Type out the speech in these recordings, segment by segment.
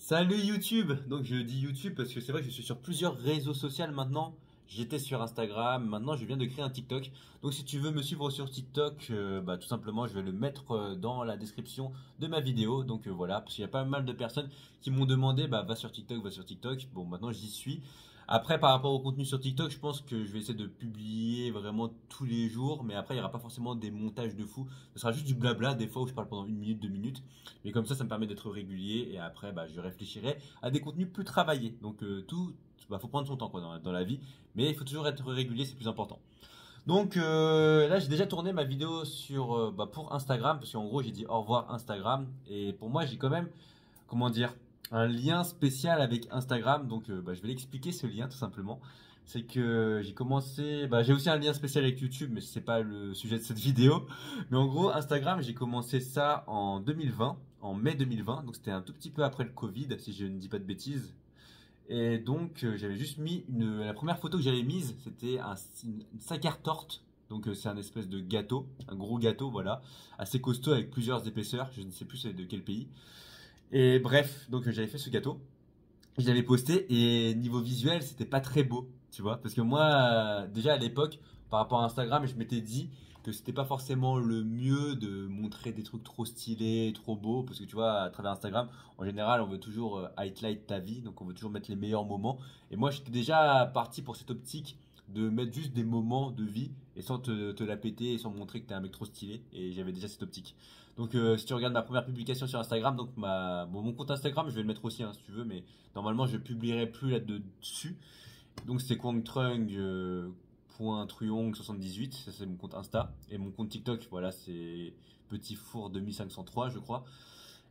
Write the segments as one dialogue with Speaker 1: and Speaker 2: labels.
Speaker 1: Salut YouTube! Donc je dis YouTube parce que c'est vrai que je suis sur plusieurs réseaux sociaux maintenant. J'étais sur Instagram, maintenant je viens de créer un TikTok. Donc si tu veux me suivre sur TikTok, tout simplement je vais le mettre dans la description de ma vidéo. Donc voilà, parce qu'il y a pas mal de personnes qui m'ont demandé va sur TikTok, va sur TikTok. Bon maintenant j'y suis. Après par rapport au contenu sur TikTok, je pense que je vais essayer de publier vraiment tous les jours. Mais après il n'y aura pas forcément des montages de fou. Ce sera juste du blabla des fois où je parle pendant 1 minute, 2 minutes. Mais comme ça me permet d'être régulier et après, je réfléchirai à des contenus plus travaillés. Donc tout, faut prendre son temps quoi dans la vie, mais il faut toujours être régulier, c'est plus important. Donc là, j'ai déjà tourné ma vidéo sur pour Instagram parce qu'en gros, j'ai dit au revoir Instagram et pour moi, j'ai quand même comment dire un lien spécial avec Instagram. Donc je vais l'expliquer ce lien tout simplement. C'est que j'ai commencé, j'ai aussi un lien spécial avec YouTube, mais c'est pas le sujet de cette vidéo. Mais en gros, Instagram, j'ai commencé ça en 2020, en mai 2020. Donc c'était un tout petit peu après le Covid, si je ne dis pas de bêtises. Et donc j'avais juste mis la première photo que j'avais mise, c'était une sagar torte. Donc c'est un espèce de gâteau, un gros gâteau, voilà, assez costaud avec plusieurs épaisseurs. Je ne sais plus c'est de quel pays. Et bref, donc j'avais fait ce gâteau. Je l'avais posté et niveau visuel, c'était pas très beau, tu vois. Parce que moi, déjà à l'époque, par rapport à Instagram, je m'étais dit que c'était pas forcément le mieux de montrer des trucs trop stylés, trop beaux. Parce que tu vois, à travers Instagram, en général, on veut toujours highlight ta vie. Donc on veut toujours mettre les meilleurs moments. Et moi, j'étais déjà parti pour cette optique de mettre juste des moments de vie et sans te la péter et sans montrer que t'es un mec trop stylé. Et j'avais déjà cette optique. Donc si tu regardes ma première publication sur Instagram, donc mon compte Instagram, je vais le mettre aussi si tu veux, mais normalement je publierai plus là-dessus. Donc c'est Kwangtrung.truong78, ça c'est mon compte Insta. Et mon compte TikTok, voilà, c'est Petit Four 2503 je crois.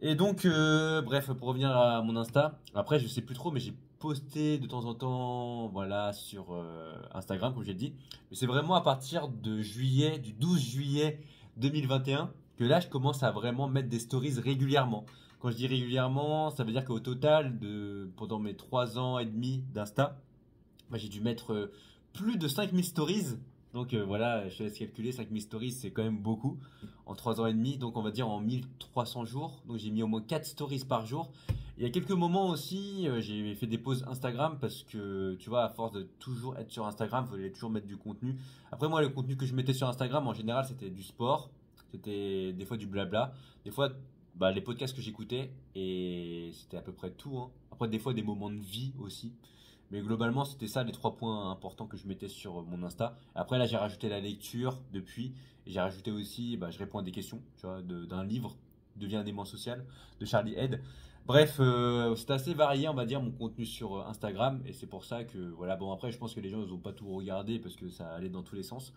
Speaker 1: Et donc, bref, pour revenir à mon Insta, après je sais plus trop, mais j'ai posté de temps en temps, voilà, sur Instagram, comme j'ai dit. Mais c'est vraiment à partir de juillet, du 12 juillet 2021, que là je commence à vraiment mettre des stories régulièrement. Quand je dis régulièrement, ça veut dire qu'au total, pendant mes 3 ans et demi d'Insta, j'ai dû mettre plus de 5000 stories. Donc voilà, je te laisse calculer, 5000 stories c'est quand même beaucoup en 3 ans et demi. Donc on va dire en 1300 jours. Donc j'ai mis au moins 4 stories par jour. Il y a quelques moments aussi, j'ai fait des pauses Instagram parce que tu vois, à force de toujours être sur Instagram, il fallait toujours mettre du contenu. Après moi, le contenu que je mettais sur Instagram en général, c'était du sport, c'était des fois du blabla, des fois les podcasts que j'écoutais et c'était à peu près tout, hein. Après des fois des moments de vie aussi. Mais globalement, c'était ça les 3 points importants que je mettais sur mon Insta. Après, là, j'ai rajouté la lecture depuis. Et j'ai rajouté aussi, je réponds à des questions, tu vois, d'un livre, Deviens un aimant social, de Charlie Head. Bref, c'est assez varié, on va dire, mon contenu sur Instagram. Et c'est pour ça que, voilà, bon, après, je pense que les gens, ils n'ont pas tout regardé parce que ça allait dans tous les sens.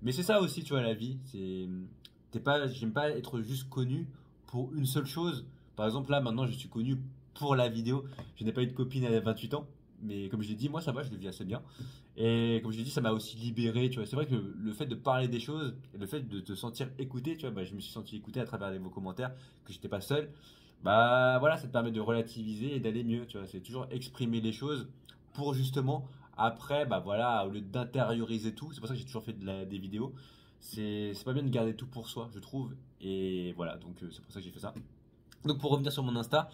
Speaker 1: Mais c'est ça aussi, tu vois, la vie. J'aime pas être juste connu pour une seule chose. Par exemple, là, maintenant, je suis connu pour la vidéo. Je n'ai pas eu de copine à 28 ans. Mais comme je l'ai dit, moi ça va, je le vis assez bien. Et comme je l'ai dit, ça m'a aussi libéré, tu vois. C'est vrai que le fait de parler des choses, et le fait de te sentir écouté, tu vois, je me suis senti écouté à travers vos commentaires, que j'étais pas seul. Voilà, ça te permet de relativiser et d'aller mieux, tu vois. C'est toujours exprimer les choses pour justement, après, voilà, au lieu d'intérioriser tout, c'est pour ça que j'ai toujours fait des vidéos. C'est pas bien de garder tout pour soi, je trouve. Et voilà, donc c'est pour ça que j'ai fait ça. Donc pour revenir sur mon Insta,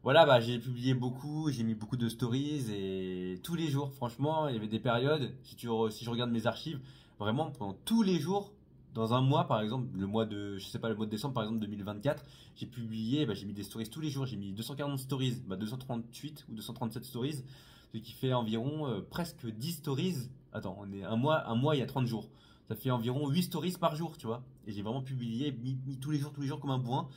Speaker 1: voilà, j'ai publié beaucoup, j'ai mis beaucoup de stories et tous les jours, franchement, il y avait des périodes, si je regarde mes archives, vraiment pendant tous les jours, dans un mois par exemple, je sais pas, le mois de décembre par exemple 2024, j'ai publié, j'ai mis des stories tous les jours, j'ai mis 240 stories, 238 ou 237 stories, ce qui fait environ presque 10 stories. Attends, on est un mois il y a 30 jours. Ça fait environ 8 stories par jour, tu vois. Et j'ai vraiment publié, mis tous les jours comme un bourrin.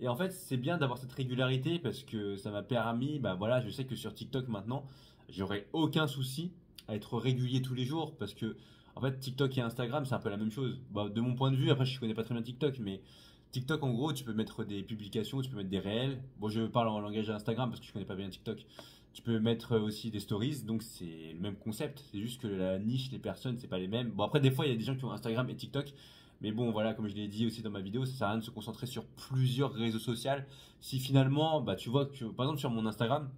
Speaker 1: Et en fait, c'est bien d'avoir cette régularité parce que ça m'a permis, voilà, je sais que sur TikTok maintenant, j'aurai aucun souci à être régulier tous les jours parce que, en fait, TikTok et Instagram, c'est un peu la même chose. De mon point de vue, après, je connais pas très bien TikTok, mais TikTok, en gros, tu peux mettre des publications, tu peux mettre des réels. Bon, je parle en langage Instagram parce que je connais pas bien TikTok. Tu peux mettre aussi des stories, donc c'est le même concept. C'est juste que la niche, les personnes, c'est pas les mêmes. Bon, après, des fois, il y a des gens qui ont Instagram et TikTok. Mais bon, voilà, comme je l'ai dit aussi dans ma vidéo, ça sert à rien de se concentrer sur plusieurs réseaux sociaux. Si finalement, tu vois que, par exemple, sur mon Instagram,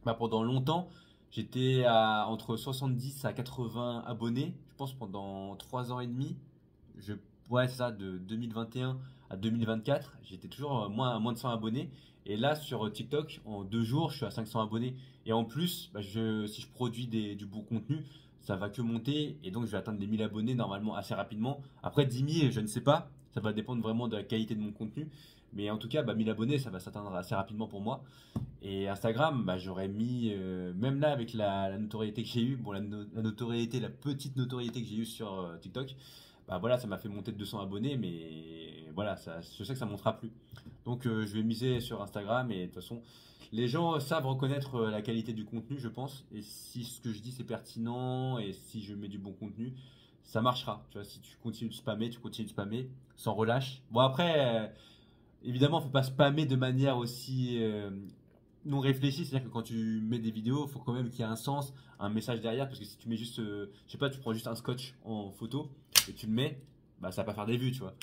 Speaker 1: pendant longtemps, j'étais à entre 70 à 80 abonnés, je pense pendant 3 ans et demi. Je, ouais, c'est ça, de 2021 à 2024, j'étais toujours à moins de 100 abonnés. Et là, sur TikTok, en 2 jours, je suis à 500 abonnés. Et en plus, bah, si je produis du bon contenu, ça va que monter. Et donc, je vais atteindre les 1000 abonnés normalement assez rapidement. Après, 10 000, je ne sais pas. Ça va dépendre vraiment de la qualité de mon contenu. Mais en tout cas, bah, 1000 abonnés, ça va s'atteindre assez rapidement pour moi. Et Instagram, bah, j'aurais mis, même là avec la notoriété que j'ai eue, bon, la notoriété, la petite notoriété que j'ai eue sur TikTok, bah voilà, ça m'a fait monter de 200 abonnés, mais voilà, je sais que ça montera plus. Donc je vais miser sur Instagram et de toute façon, les gens savent reconnaître la qualité du contenu, je pense. Et si ce que je dis c'est pertinent et si je mets du bon contenu, ça marchera. Tu vois, si tu continues de spammer, tu continues de spammer sans relâche. Bon après, évidemment, faut pas spammer de manière aussi non réfléchie. C'est-à-dire que quand tu mets des vidéos, il faut quand même qu'il y ait un sens, un message derrière. Parce que si tu mets juste, je sais pas, tu prends juste un scotch en photo et tu le mets, bah ça va pas faire des vues, tu vois.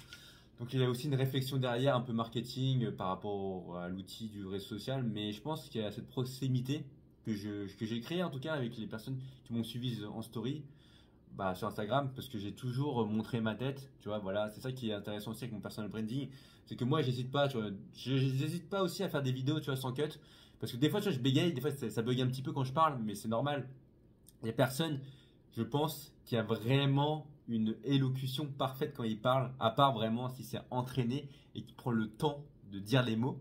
Speaker 1: Donc il y a aussi une réflexion derrière, un peu marketing par rapport à l'outil du réseau social. Mais je pense qu'il y a cette proximité que j'ai créée en tout cas avec les personnes qui m'ont suivi en story bah, sur Instagram parce que j'ai toujours montré ma tête, tu vois, voilà, c'est ça qui est intéressant aussi avec mon personal branding, c'est que moi j'hésite pas, tu vois, j'hésite pas aussi à faire des vidéos, tu vois, sans cut, parce que des fois, tu vois, je bégaye, des fois ça bug un petit peu quand je parle, mais c'est normal. Il y a personne, je pense, qui a vraiment une élocution parfaite quand il parle, à part vraiment si c'est entraîné et qui prend le temps de dire les mots.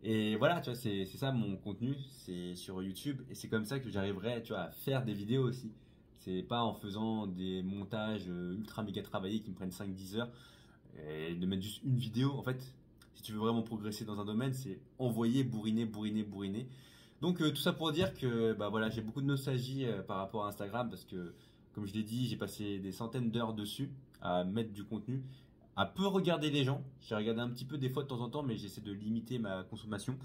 Speaker 1: Et voilà, tu vois, c'est ça mon contenu, c'est sur YouTube et c'est comme ça que j'arriverai, tu vois, à faire des vidéos aussi. C'est pas en faisant des montages ultra méga travaillés qui me prennent 5 10 heures et de mettre juste une vidéo. En fait, si tu veux vraiment progresser dans un domaine, c'est envoyer, bourriner, bourriner, bourriner. Donc tout ça pour dire que bah voilà, j'ai beaucoup de nostalgie par rapport à Instagram parce que comme je l'ai dit, j'ai passé des centaines d'heures dessus à mettre du contenu, à peu regarder les gens. J'ai regardé un petit peu des fois de temps en temps, mais j'essaie de limiter ma consommation.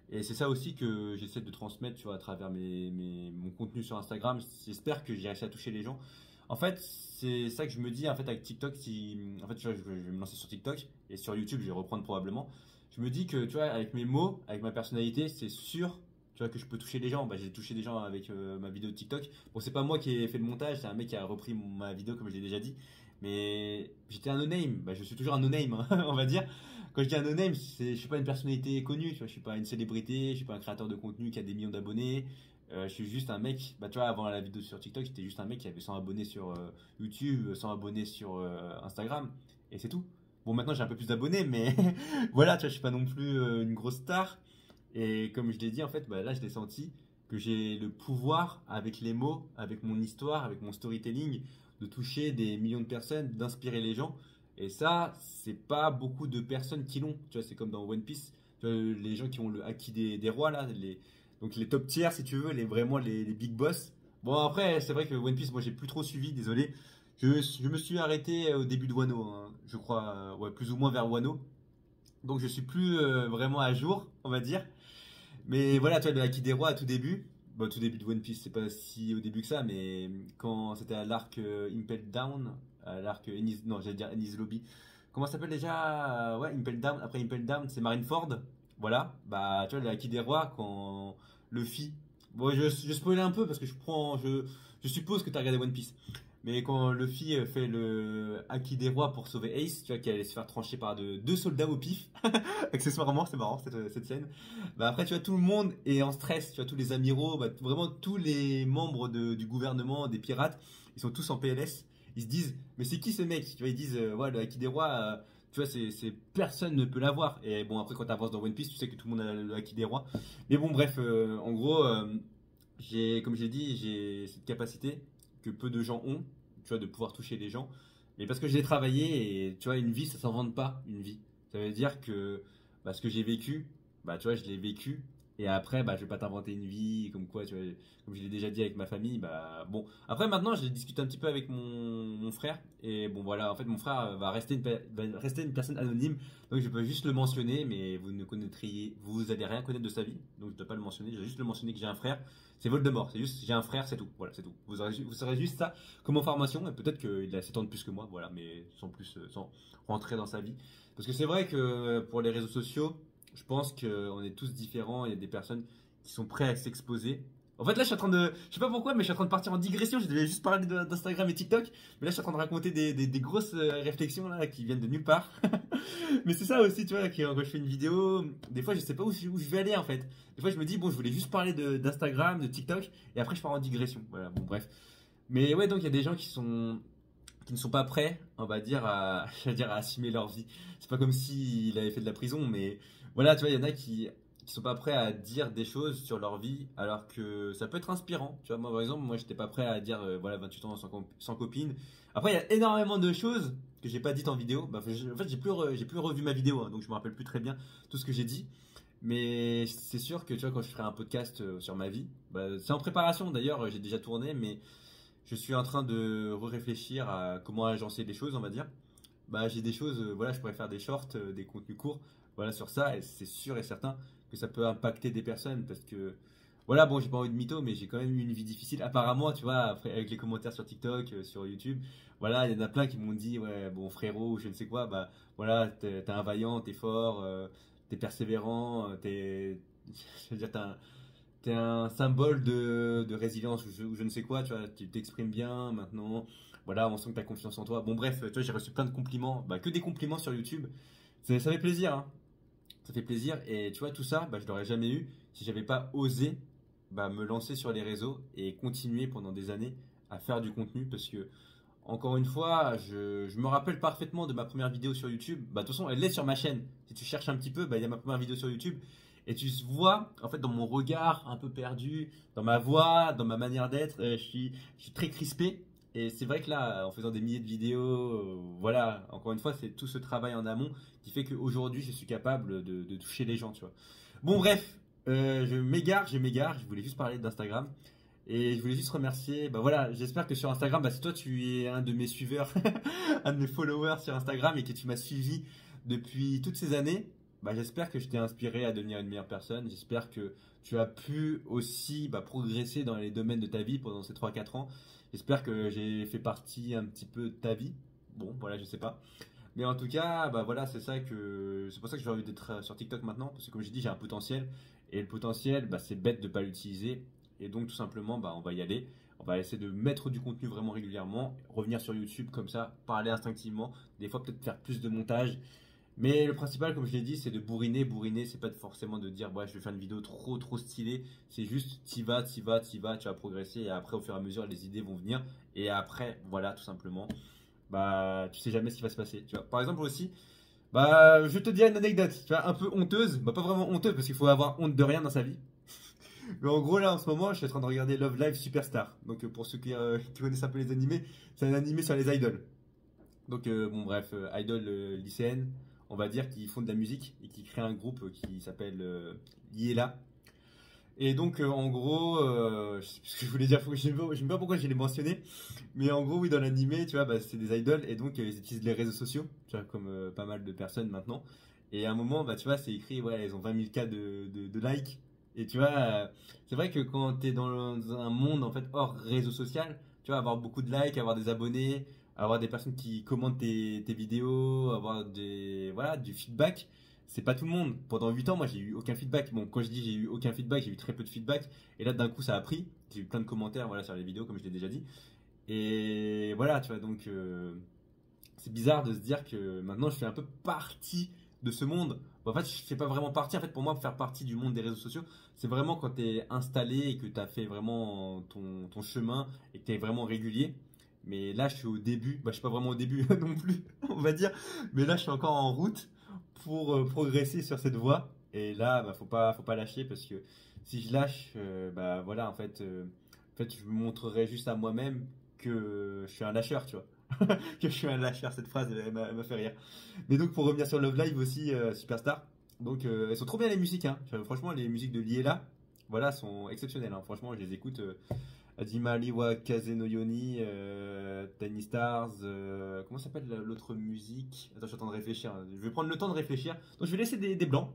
Speaker 1: Et c'est ça aussi que j'essaie de transmettre, tu vois, à travers mon contenu sur Instagram. J'espère que j'ai réussi à toucher les gens. En fait, c'est ça que je me dis, en fait, avec TikTok, si, en fait, tu vois, je vais me lancer sur TikTok et sur YouTube, je vais reprendre probablement. Je me dis que, tu vois, avec mes mots, avec ma personnalité, c'est sûr, tu vois, que je peux toucher les gens. Bah, j'ai touché des gens avec ma vidéo de TikTok. Bon, c'est pas moi qui ai fait le montage, c'est un mec qui a repris ma vidéo, comme je l'ai déjà dit. Mais j'étais un no-name. Bah, je suis toujours un no-name, hein, on va dire. Quand je dis un no-name, je suis pas une personnalité connue, tu vois, je suis pas une célébrité, je suis pas un créateur de contenu qui a des millions d'abonnés. Je suis juste un mec, bah tu vois, avant la vidéo sur TikTok, j'étais juste un mec qui avait 100 abonnés sur YouTube, 100 abonnés sur Instagram, et c'est tout. Bon, maintenant j'ai un peu plus d'abonnés, mais voilà, tu vois, je suis pas non plus une grosse star. Et comme je l'ai dit, en fait, bah, là, je l'ai senti que j'ai le pouvoir, avec les mots, avec mon histoire, avec mon storytelling, de toucher des millions de personnes, d'inspirer les gens. Et ça, c'est pas beaucoup de personnes qui l'ont. Tu vois, c'est comme dans One Piece. Tu vois, les gens qui ont le haki des rois, là. Donc les top tiers, si tu veux, vraiment les big boss. Bon, après, c'est vrai que One Piece, moi, j'ai plus trop suivi, désolé. Je me suis arrêté au début de Wano, hein, je crois, ouais, plus ou moins vers Wano. Donc je suis plus vraiment à jour, on va dire. Mais voilà, tu vois, le haki des rois à tout début. Bon, tout début de One Piece, c'est pas si au début que ça, mais quand c'était à l'arc Impel Down, à l'arc Enies, non, j'allais dire Enies Lobby. Comment ça s'appelle déjà? Ouais, Impel Down. Après Impel Down, c'est Marineford. Voilà, bah, tu vois, le haki des rois, quand Luffy. Bon, je spoilais un peu parce que je suppose que tu as regardé One Piece. Mais quand Luffy fait le haki des rois pour sauver Ace, tu vois, qui allait se faire trancher par deux soldats au pif, accessoirement, c'est marrant cette scène. Bah après, tu vois, tout le monde est en stress. Tu vois, tous les amiraux, bah, vraiment tous les membres du gouvernement, des pirates, ils sont tous en PLS. Ils se disent, mais c'est qui ce mec? Tu vois, ils disent, ouais, le Haki des Rois, tu vois, personne ne peut l'avoir. Et bon, après, quand tu avances dans One Piece, tu sais que tout le monde a le Haki des Rois. Mais bon, bref, en gros, comme j'ai dit, j'ai cette capacité que peu de gens ont, tu vois, de pouvoir toucher les gens. Mais parce que j'ai travaillé et tu vois, une vie, ça s'invente pas, une vie. Ça veut dire que bah, ce que j'ai vécu, bah, tu vois, je l'ai vécu. Et après, bah, je vais pas t'inventer une vie, comme quoi, tu vois, comme je l'ai déjà dit avec ma famille, bah, bon. Après, maintenant, je discute un petit peu avec mon frère. Et bon, voilà, en fait, mon frère va rester une personne anonyme. Donc, je peux juste le mentionner, mais vous allez rien connaître de sa vie. Donc, je dois pas le mentionner. Je vais juste le mentionner que j'ai un frère. C'est Voldemort. C'est juste, j'ai un frère, c'est tout. Voilà, c'est tout. Vous saurez juste ça comme information. Et peut-être qu'il a 7 ans de plus que moi, voilà, mais sans rentrer dans sa vie. Parce que c'est vrai que pour les réseaux sociaux, je pense qu'on est tous différents. Il y a des personnes qui sont prêtes à s'exposer En fait, là, je suis en train de. Je sais pas pourquoi, mais je suis en train de partir en digression. Je devais juste parler d'Instagram et TikTok. Mais là, je suis en train de raconter des grosses réflexions là, qui viennent de nulle part. Mais c'est ça aussi, tu vois, quand je fais une vidéo, des fois, je sais pas où je vais aller en fait. Des fois, je me dis, bon, je voulais juste parler d'Instagram, de TikTok. Et après, je pars en digression. Voilà, bon, bref. Mais ouais, donc, il y a des gens qui ne sont pas prêts, on va dire, je veux dire, à assumer leur vie. C'est pas comme s'il avait fait de la prison, mais voilà, tu vois, il y en a qui sont pas prêts à dire des choses sur leur vie, alors que ça peut être inspirant. Tu vois, moi, par exemple, moi, j'étais pas prêt à dire, voilà, 28 ans sans copine. Après, il y a énormément de choses que j'ai pas dites en vidéo. Bah, en fait, j'ai plus revu ma vidéo, hein, donc je me rappelle plus très bien tout ce que j'ai dit. Mais c'est sûr que, tu vois, quand je ferai un podcast sur ma vie, bah, c'est en préparation d'ailleurs, j'ai déjà tourné, mais je suis en train de réfléchir à comment agencer les choses, on va dire. Bah, j'ai des choses, voilà, je pourrais faire des shorts, des contenus courts, voilà, sur ça, et c'est sûr et certain que ça peut impacter des personnes parce que, voilà, bon, j'ai pas envie de mytho, mais j'ai quand même eu une vie difficile, apparemment, tu vois, après, avec les commentaires sur TikTok, sur YouTube, voilà, il y en a plein qui m'ont dit, ouais, bon, frérot, ou je ne sais quoi, bah, voilà, t'es un vaillant, t'es fort, t'es persévérant, je veux dire, t'es un symbole de résilience ou je ne sais quoi, tu vois, tu t'exprimes bien maintenant, voilà, on sent que tu as confiance en toi. Bon, bref, tu vois, j'ai reçu plein de compliments, bah, que des compliments sur YouTube. Ça fait plaisir, hein. Ça fait plaisir, et tu vois, tout ça, bah, je l'aurais jamais eu si j'avais pas osé bah, me lancer sur les réseaux et continuer pendant des années à faire du contenu parce que, encore une fois, je me rappelle parfaitement de ma première vidéo sur YouTube. Bah, de toute façon, elle est sur ma chaîne. Si tu cherches un petit peu, bah, il y a ma première vidéo sur YouTube. Et tu vois, en fait, dans mon regard un peu perdu, dans ma voix, dans ma manière d'être, je suis très crispé. Et c'est vrai que là, en faisant des milliers de vidéos, voilà, encore une fois, c'est tout ce travail en amont qui fait qu'aujourd'hui, je suis capable de toucher les gens, tu vois. Bon, bref, je m'égare. Je voulais juste parler d'Instagram. Et je voulais juste remercier, bah voilà, j'espère que sur Instagram, bah si toi tu es un de mes suiveurs, un de mes followers sur Instagram et que tu m'as suivi depuis toutes ces années, bah j'espère que je t'ai inspiré à devenir une meilleure personne. J'espère que tu as pu aussi bah, progresser dans les domaines de ta vie pendant ces 3 4 ans. J'espère que j'ai fait partie un petit peu de ta vie. Bon, voilà, je sais pas. Mais en tout cas, bah voilà, c'est pour ça que j'ai envie d'être sur TikTok maintenant, parce que comme j'ai dit, j'ai un potentiel, et le potentiel, bah, c'est bête de pas l'utiliser, et donc tout simplement, bah, on va y aller. On va essayer de mettre du contenu vraiment régulièrement, revenir sur YouTube comme ça, parler instinctivement, des fois peut-être faire plus de montage. Mais le principal, comme je l'ai dit, c'est de bourriner. Bourriner, c'est pas forcément de dire, ouais, je vais faire une vidéo trop stylée. C'est juste, t'y vas, tu vas progresser. Et après, au fur et à mesure, les idées vont venir. Et après, voilà, tout simplement, bah, tu sais jamais ce qui va se passer. Tu vois. Par exemple aussi, bah, je te dis une anecdote, tu vois, un peu honteuse, bah pas vraiment honteuse parce qu'il faut avoir honte de rien dans sa vie. Mais en gros là en ce moment, je suis en train de regarder Love Live Superstar. Donc pour ceux qui connaissent un peu les animés, c'est un animé sur les idoles. Donc bon bref, idoles lycéennes, on va dire, qui font de la musique et qui créent un groupe qui s'appelle Liela. Et donc, en gros, je sais plus ce que je voulais dire, je sais pas pourquoi je l'ai mentionné, mais en gros, oui, dans l'animé, tu vois, bah, c'est des idoles et donc ils utilisent les réseaux sociaux, tu vois, comme pas mal de personnes maintenant. Et à un moment, bah, tu vois, c'est écrit, ouais, ils ont 20 000 cas de likes. Et tu vois, c'est vrai que quand tu es dans un monde en fait hors réseau social, tu vois, avoir beaucoup de likes, avoir des abonnés, avoir des personnes qui commentent tes vidéos, avoir voilà, du feedback, c'est pas tout le monde. Pendant 8 ans, moi, j'ai eu aucun feedback. Bon, quand je dis j'ai eu aucun feedback, j'ai eu très peu de feedback. Et là, d'un coup, ça a pris. J'ai eu plein de commentaires voilà, sur les vidéos, comme je l'ai déjà dit. Et voilà, tu vois, donc c'est bizarre de se dire que maintenant, je fais un peu partie de ce monde. Bon, en fait, je fais pas vraiment partie. En fait, pour moi, faire partie du monde des réseaux sociaux, c'est vraiment quand tu es installé et que tu as fait vraiment ton chemin et que tu es vraiment régulier. Mais là, je suis au début. Bah, je suis pas vraiment au début non plus, on va dire. Mais là, je suis encore en route pour progresser sur cette voie. Et là, bah, faut pas lâcher parce que si je lâche, bah voilà, en fait, je me montrerai juste à moi-même que je suis un lâcheur, tu vois. Que je suis un lâcheur, cette phrase, elle m'a fait rire. Mais donc, pour revenir sur Love Live aussi, Superstar. Donc, elles sont trop bien les musiques, hein. Franchement, les musiques de Liela, voilà, sont exceptionnelles, hein. Franchement, je les écoute. Adima Liwa Kaze no Yoni, Tiny Stars, comment s'appelle l'autre musique? Attends, je suis en train de réfléchir, hein. Je vais prendre le temps de réfléchir. Donc je vais laisser des blancs.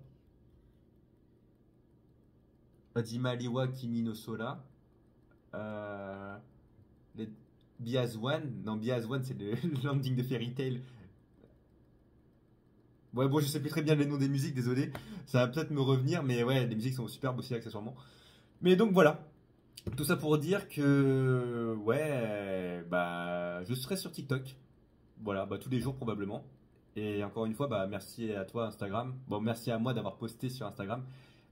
Speaker 1: Adima Liwa Kimi no Sola. Euh, les Biazwan. Non, Biazwan, c'est le landing de Fairy Tail. Ouais, bon, je sais plus très bien les noms des musiques, désolé. Ça va peut-être me revenir, mais ouais, les musiques sont superbes aussi, accessoirement. Mais donc voilà. Tout ça pour dire que, ouais, bah, je serai sur TikTok. Voilà, bah, tous les jours probablement. Et encore une fois, bah, merci à toi Instagram. Bon, merci à moi d'avoir posté sur Instagram.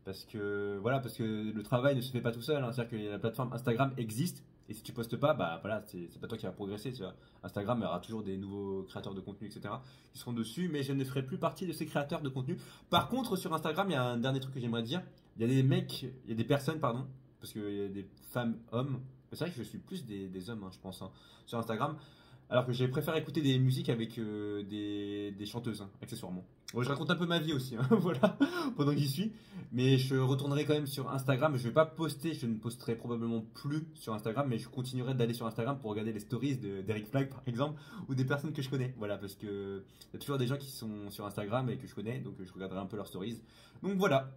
Speaker 1: Parce que, voilà, parce que le travail ne se fait pas tout seul, hein. C'est-à-dire que la plateforme Instagram existe. Et si tu postes pas, bah voilà, c'est pas toi qui vas progresser. Tu vois. Instagram aura toujours des nouveaux créateurs de contenu, etc. qui seront dessus, mais je ne ferai plus partie de ces créateurs de contenu. Par contre, sur Instagram, il y a un dernier truc que j'aimerais dire. Il y a des mecs, il y a des personnes, pardon, parce qu'il y a des femmes, hommes. C'est vrai que je suis plus des hommes, hein, je pense, hein, sur Instagram. Alors que j'ai préféré écouter des musiques avec des chanteuses, hein, accessoirement. Bon, je raconte un peu ma vie aussi, hein, voilà, pendant que j'y suis. Mais je retournerai quand même sur Instagram. Je vais pas poster, je ne posterai probablement plus sur Instagram, mais je continuerai d'aller sur Instagram pour regarder les stories d'Eric Flag, par exemple, ou des personnes que je connais. Voilà, parce que il y a toujours des gens qui sont sur Instagram et que je connais, donc je regarderai un peu leurs stories. Donc voilà.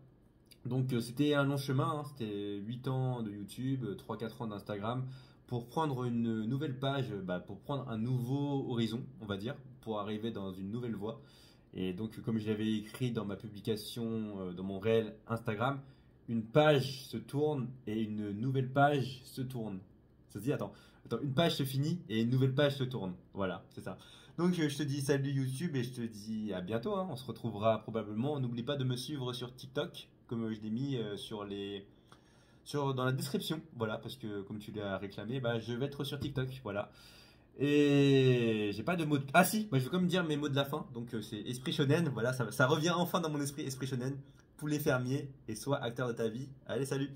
Speaker 1: Donc c'était un long chemin, hein. C'était 8 ans de YouTube, 3-4 ans d'Instagram, pour prendre une nouvelle page, bah, pour prendre un nouveau horizon, on va dire, pour arriver dans une nouvelle voie. Et donc comme je l'avais écrit dans ma publication, dans mon réel Instagram, une page se tourne et une nouvelle page se tourne. Ça se dit, attends, une page se finit et une nouvelle page se tourne. Voilà, c'est ça. Donc je te dis salut YouTube et je te dis à bientôt, hein. On se retrouvera probablement. N'oublie pas de me suivre sur TikTok, comme je l'ai mis dans la description. Voilà, parce que comme tu l'as réclamé, bah, je vais être sur TikTok. Voilà. Et j'ai pas de mots. Ah si, bah, je vais quand même dire mes mots de la fin. Donc c'est esprit shonen. Voilà, ça revient enfin dans mon esprit esprit shonen. Poulet fermier et sois acteur de ta vie. Allez, salut!